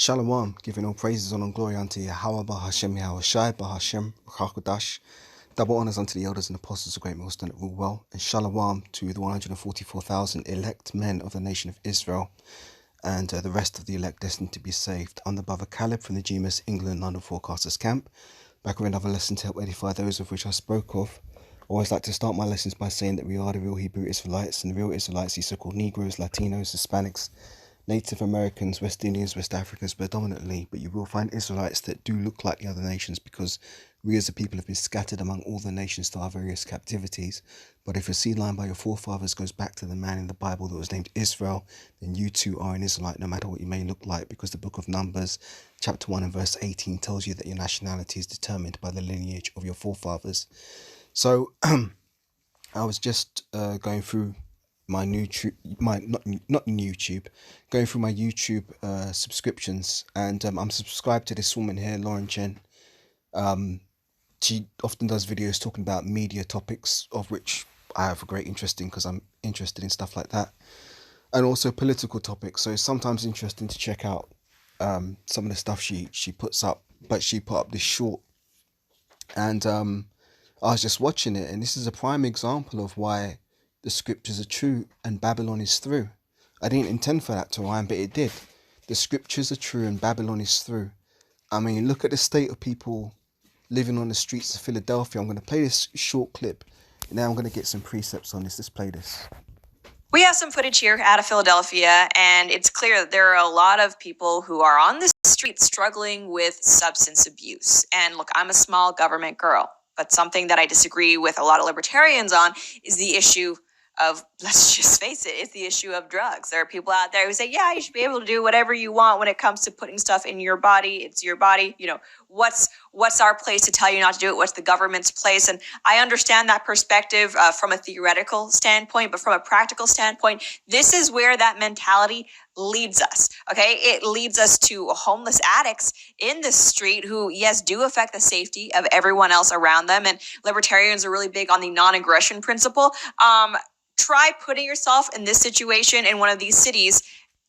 Shalom, giving all praises, honor and glory unto Yahweh Bahashem Yahushai Bahashem Chakodash. Double honors unto the elders and apostles of great millstone that rule well. And shalom to the 144,000 elect men of the nation of Israel and the rest of the elect destined to be saved. I'm the brother Caleb from the GMS England London Forecasters Camp. Back with another lesson to help edify those of which I spoke of. I always like to start my lessons by saying that we are the real Hebrew Israelites, and the real Israelites, these so-called Negroes, Latinos, Hispanics, Native Americans, West Indians, West Africans predominantly, but you will find Israelites that do look like the other nations because we as a people have been scattered among all the nations to our various captivities. But if your seed line by your forefathers goes back to the man in the Bible that was named Israel, then you too are an Israelite no matter what you may look like, because the book of Numbers, chapter 1 and verse 18 tells you that your nationality is determined by the lineage of your forefathers. So I was just going through my YouTube, not YouTube, going through my YouTube subscriptions, and I'm subscribed to this woman here, Lauren Chen. She often does videos talking about media topics, of which I have a great interest in because I'm interested in stuff like that, and also political topics. So it's sometimes interesting to check out some of the stuff she puts up. But she put up this short, and I was just watching it, and this is a prime example of why the scriptures are true and Babylon is through. I didn't intend for that to rhyme, but it did. The scriptures are true and Babylon is through. I mean, look at the state of people living on the streets of Philadelphia. I'm going to play this short clip, and now I'm going to get some precepts on this. Let's play this. We have some footage here out of Philadelphia, and it's clear that there are a lot of people who are on the street struggling with substance abuse. And look, I'm a small government girl, but something that I disagree with a lot of libertarians on is the issue of, let's just face it, it's the issue of drugs. There are people out there who say, yeah, you should be able to do whatever you want when it comes to putting stuff in your body. It's your body. You know, what's our place to tell you not to do it? What's the government's place? And I understand that perspective from a theoretical standpoint, but from a practical standpoint, this is where that mentality leads us. Okay, it leads us to homeless addicts in the street who, yes, do affect the safety of everyone else around them. And libertarians are really big on the non-aggression principle. Try putting yourself in this situation in one of these cities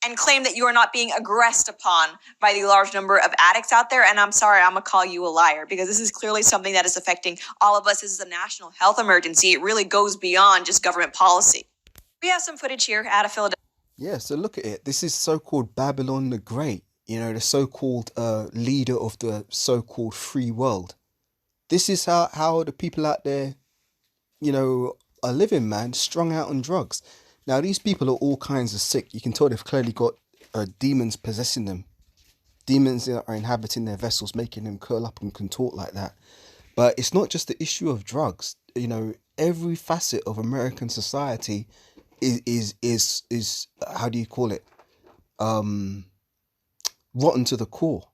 and claim that you are not being aggressed upon by the large number of addicts out there. And I'm sorry, I'm going to call you a liar, because this is clearly something that is affecting all of us. This is a national health emergency. It really goes beyond just government policy. We have some footage here out of Philadelphia. Yeah, so look at it. This is so-called Babylon the Great, you know, the so-called leader of the so-called free world. This is how the people out there, you know, are living, man, strung out on drugs. Now, these people are all kinds of sick. You can tell they've clearly got demons possessing them. Demons that are inhabiting their vessels, making them curl up and contort like that. But it's not just the issue of drugs. You know, every facet of American society is how do you call it? Rotten to the core.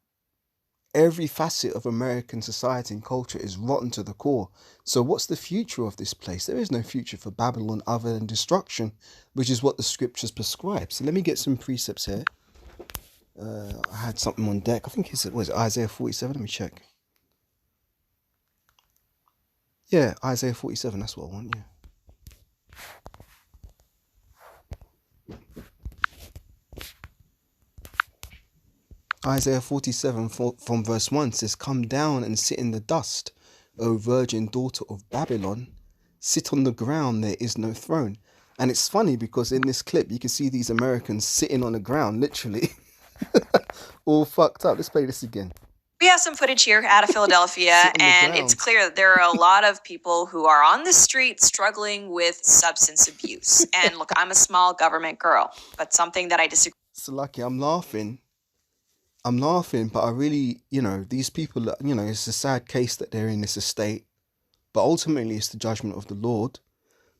Every facet of American society and culture is rotten to the core. So what's the future of this place? There is no future for Babylon other than destruction, which is what the scriptures prescribe. So let me get some precepts here. I had something on deck. I think it's, was it Isaiah 47? Let me check. Yeah, Isaiah 47, that's what I want, yeah. Isaiah 47 from verse 1 says, "Come down and sit in the dust, O virgin daughter of Babylon. Sit on the ground, there is no throne." And it's funny because in this clip, you can see these Americans sitting on the ground, literally, all fucked up. Let's play this again. We have some footage here out of Philadelphia, and it's clear that there are a lot of people who are on the street struggling with substance abuse. And look, I'm a small government girl, but something that I disagree. So lucky, I'm laughing, but I really, you know, these people, you know, it's a sad case that they're in this estate, but ultimately it's the judgment of the Lord.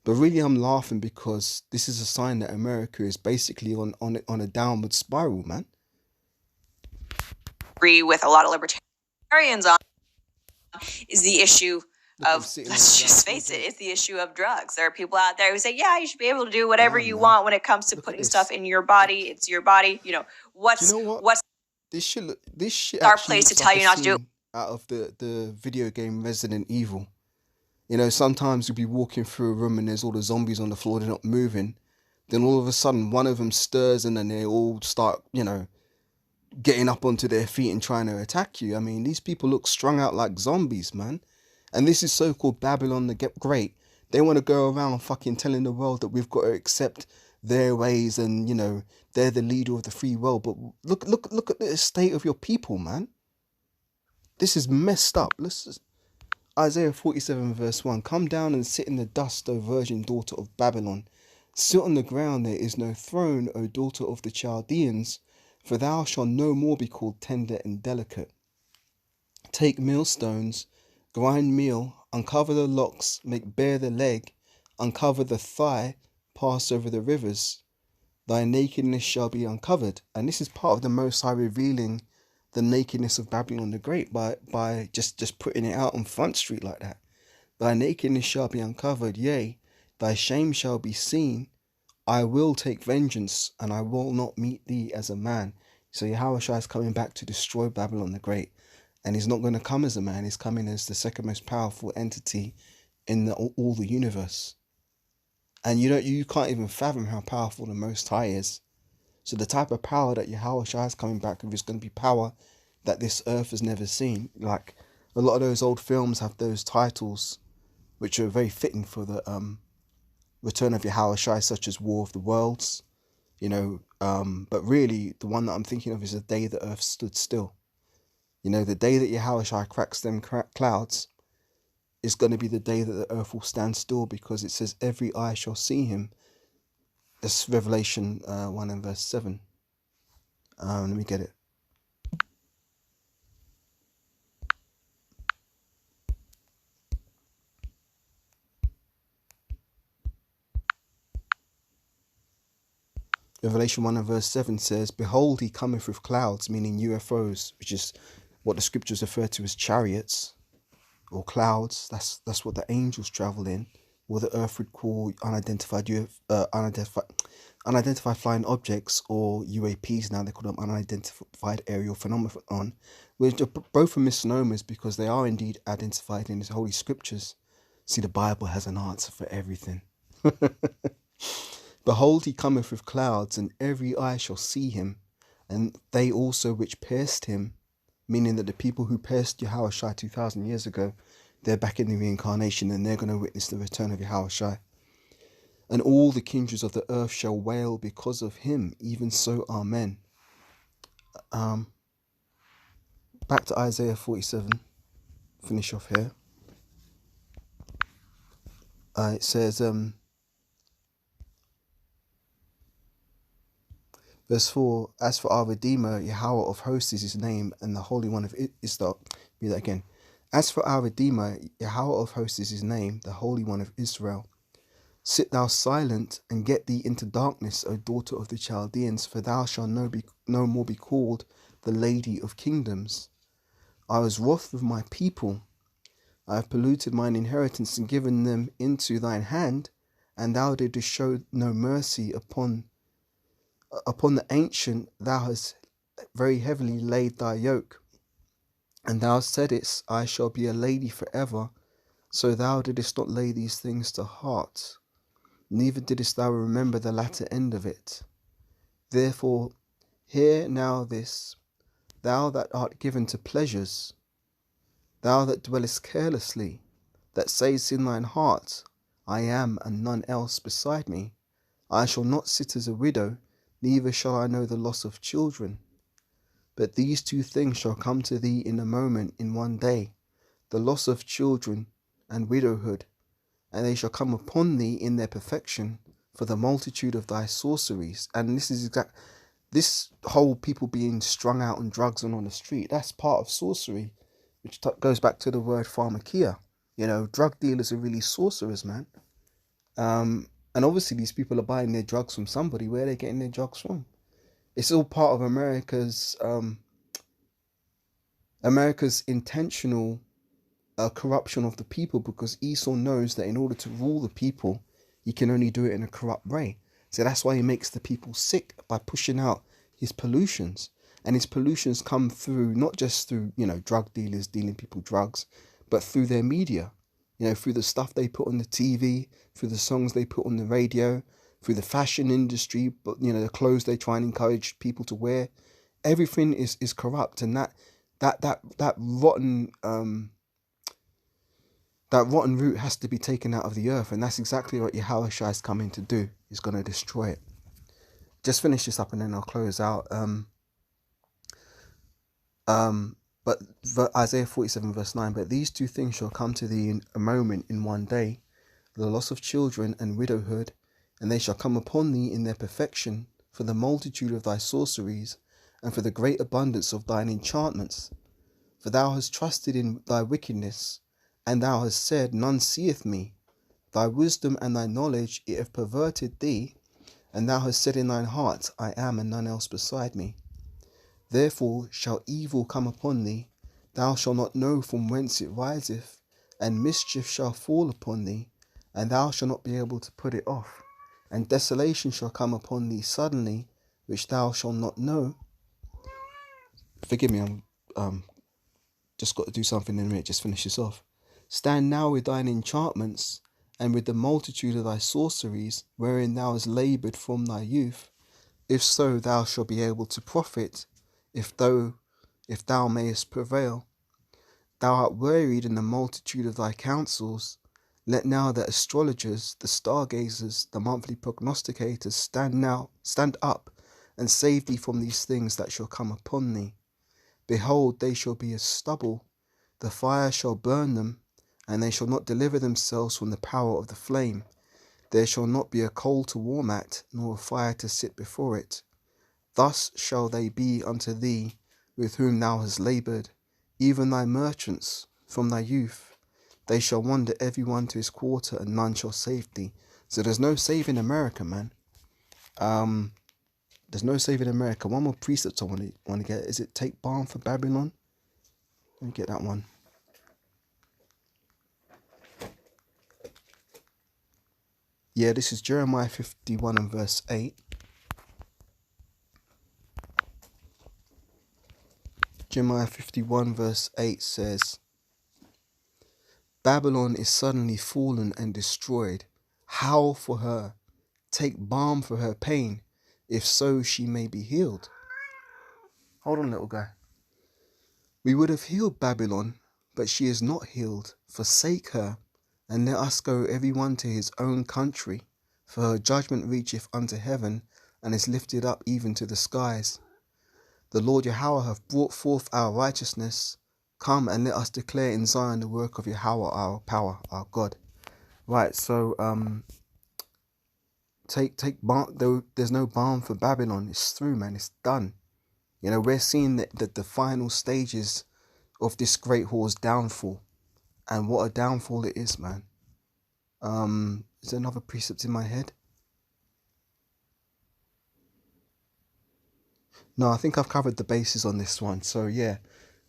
But really I'm laughing because this is a sign that America is basically on a downward spiral, man. Agree with a lot of libertarians on is the issue of, let's just face it, it's the issue of drugs. There are people out there who say, yeah, you should be able to do whatever you want when it comes to putting stuff in your body. It's your body. You know, what's this shit our place to tell you not to do out of the video game Resident Evil. You know, sometimes you'll be walking through a room and there's all the zombies on the floor, they're not moving. Then all of a sudden one of them stirs and then they all start, you know, getting up onto their feet and trying to attack you. I mean, these people look strung out like zombies, man. And this is so-called Babylon the Great. They want to go around fucking telling the world that we've got to accept their ways and, you know, they're the leader of the free world. But look at the state of your people, man. This is messed up. Isaiah 47 verse 1. Come down and sit in the dust, O virgin daughter of Babylon. Sit on the ground, there is no throne, O daughter of the Chaldeans, for thou shalt no more be called tender and delicate. Take millstones, grind meal, uncover the locks, make bare the leg, uncover the thigh, pass over the rivers. Thy nakedness shall be uncovered. And this is part of the Most High revealing the nakedness of Babylon the Great by just putting it out on Front Street like that. Thy nakedness shall be uncovered, yea, thy shame shall be seen. I will take vengeance, and I will not meet thee as a man. So Yahushua is coming back to destroy Babylon the Great. And he's not going to come as a man. He's coming as the second most powerful entity in all the universe. And you can't even fathom how powerful the Most High is. So the type of power that Yahushua is coming back with is going to be power that this earth has never seen. Like a lot of those old films have those titles, which are very fitting for the return of Yahushua, such as War of the Worlds. You know, but really the one that I'm thinking of is the day the earth stood still. You know, the day that Yahushua cracks them clouds is going to be the day that the earth will stand still, because it says every eye shall see him. That's Revelation 1 and verse 7. Let me get it. Revelation 1 and verse 7 says, behold, he cometh with clouds, meaning UFOs, which is what the scriptures refer to as chariots or clouds. That's what the angels travel in, or the earth would call unidentified flying objects, or UAPs now. They call them unidentified aerial phenomenon, which are both are misnomers because they are indeed identified in the holy scriptures. See, the Bible has an answer for everything. Behold, he cometh with clouds, and every eye shall see him, and they also which pierced him, meaning that the people who pierced Yahushua 2,000 years ago, they're back in the reincarnation, and they're going to witness the return of Yahushua. And all the kindreds of the earth shall wail because of him, even so, amen. Back to Isaiah 47, finish off here. It says, verse 4, as for our Redeemer, Yahweh of hosts is his name, and the Holy One of Israel. Read that again. As for our Redeemer, Yahweh of hosts is his name, the Holy One of Israel. Sit thou silent, and get thee into darkness, O daughter of the Chaldeans, for thou shalt no more be called the Lady of Kingdoms. I was wroth with my people. I have polluted mine inheritance and given them into thine hand, and thou didst show no mercy upon the ancient. Thou hast very heavily laid thy yoke, and thou saidst, I shall be a lady forever. So thou didst not lay these things to heart, neither didst thou remember the latter end of it. Therefore, hear now this, thou that art given to pleasures, thou that dwellest carelessly, that sayest in thine heart, I am, and none else beside me. I shall not sit as a widow, neither shall I know the loss of children. But these two things shall come to thee in a moment, in one day, the loss of children and widowhood, and they shall come upon thee in their perfection, for the multitude of thy sorceries. And this whole people being strung out on drugs and on the street, that's part of sorcery, which goes back to the word pharmakia. You know, drug dealers are really sorcerers, man. And obviously these people are buying their drugs from somebody. Where are they getting their drugs from? It's all part of America's intentional corruption of the people, because Esau knows that in order to rule the people, he can only do it in a corrupt way. So that's why he makes the people sick, by pushing out his pollutions. And his pollutions come through, not just through, you know, drug dealers dealing people drugs, but through their media. You know, through the stuff they put on the TV, through the songs they put on the radio, through the fashion industry, but, you know, the clothes they try and encourage people to wear. everything is corrupt, and that rotten root has to be taken out of the earth, and that's exactly what Yahushua is coming to do. He's going to destroy it. Just finish this up and then I'll close out. But Isaiah 47 verse 9, but these two things shall come to thee in a moment, in one day, the loss of children and widowhood, and they shall come upon thee in their perfection, for the multitude of thy sorceries, and for the great abundance of thine enchantments. For thou hast trusted in thy wickedness, and thou hast said, none seeth me. Thy wisdom and thy knowledge, it hath perverted thee, and thou hast said in thine heart, I am, and none else beside me. Therefore shall evil come upon thee, thou shalt not know from whence it riseth, and mischief shall fall upon thee, and thou shalt not be able to put it off. And desolation shall come upon thee suddenly, which thou shalt not know. Forgive me, I'm just got to do something in a minute, just finish this off. Stand now with thine enchantments, and with the multitude of thy sorceries, wherein thou hast laboured from thy youth. If so, thou shalt be able to profit, if thou mayest prevail. Thou art wearied in the multitude of thy counsels. Let now the astrologers, the stargazers, the monthly prognosticators stand up, and save thee from these things that shall come upon thee. Behold, they shall be as stubble, the fire shall burn them, and they shall not deliver themselves from the power of the flame. There shall not be a coal to warm at, nor a fire to sit before it. Thus shall they be unto thee, with whom thou hast laboured, even thy merchants from thy youth. They shall wander every one to his quarter, and none shall save thee. So there's no saving America, man. There's no saving America. One more precept I want to get. Is it take balm for Babylon? Let me get that one. Yeah, this is Jeremiah 51 and verse 8. Jeremiah 51 verse 8 says, Babylon is suddenly fallen and destroyed. Howl for her. Take balm for her pain, if so she may be healed. Hold on, little guy. We would have healed Babylon, but she is not healed. Forsake her, and let us go every one to his own country. For her judgment reacheth unto heaven, and is lifted up even to the skies. The Lord Yahweh hath brought forth our righteousness. Come and let us declare in Zion the work of Yahweh, our power, our God. Right, so take balm. Though there's no balm for Babylon. It's through, man. It's done. You know, we're seeing that the final stages of this great whore's downfall, and what a downfall it is, man. Is there another precept in my head? No, I think I've covered the bases on this one. So yeah,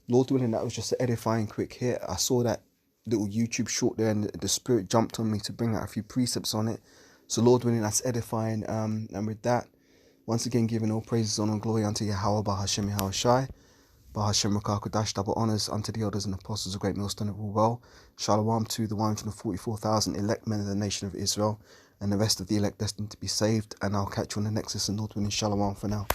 Lord willing, that was just an edifying quick hit. I saw that little YouTube short there, and the Spirit jumped on me to bring out a few precepts on it. So Lord willing, that's edifying. And with that, once again, giving all praises, honor, and glory unto Yahweh, Bahashem Yahushai, Bahashem Rakakodash, double honors unto the elders and apostles of Great Millstone of all well. Shalom to the 144,000 elect men of the nation of Israel, and the rest of the elect destined to be saved. And I'll catch you on the next lesson, Lord willing. Shalom for now.